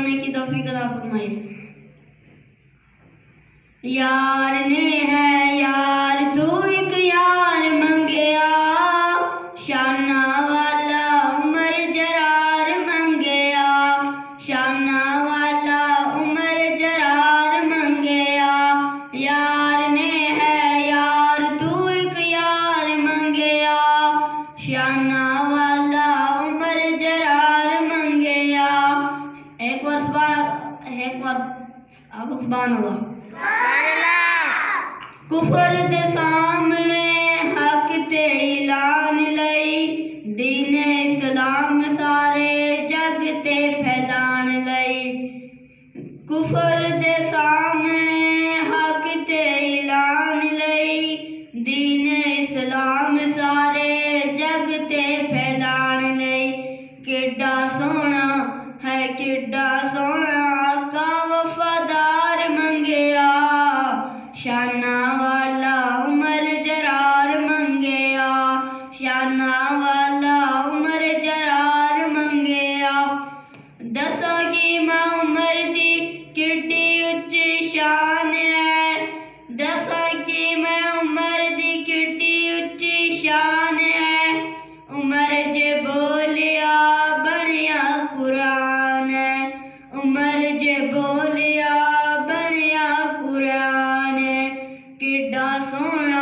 सुनने की तौफीक अता फरमाए। यार ने है यार तू एक यार मंगया, शाना वाला उमर जरार मंगया, शाना वाला उमर जरार मंगया। यार ने है यार तू एक यार मंगया, शाना वाला उमर जरार मंगया। एक बार सुभान अल्लाह। कुफर दे सामने हक ते ऐलान लई, दीन इस्लाम सारे जग ते फैलान लई। कुफर दे सामने हक ते ऐलान लई, दीन इस्लाम सारे जग ते फैलान लई। किड्डा सोहना है किड्डा सोहना आका वफादार मंगया, शाना वाला उमर जरार मंगया, शाना वाला उमर जरार मंगया। दसा की मां उमर दी किड्डी उच्ची शान है, दसा की मैं उमर दी किड्डी उच्ची शान है। उमर जे बोलिया बनिया कुरान है, उमर जे बोलिया बनिया कुरान है। किड्डा सोहना